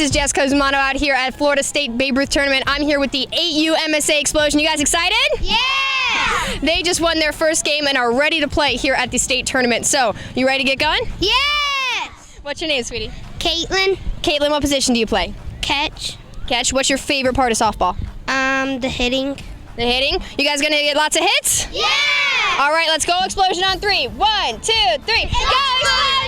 is Jessica Zumano out here at Florida State Babe Ruth Tournament. I'm here with the 8U MSA Explosion. You guys excited? Yeah! They just won their first game and are ready to play here at the state tournament. So, you ready to get going? Yes! What's your name, sweetie? Caitlin. Caitlin, what position do you play? Catch. Catch. What's your favorite part of softball? The hitting. The hitting. You guys gonna get lots of hits? Yeah! All right, let's go Explosion on 3. 1, 2, 3. Go Explosion!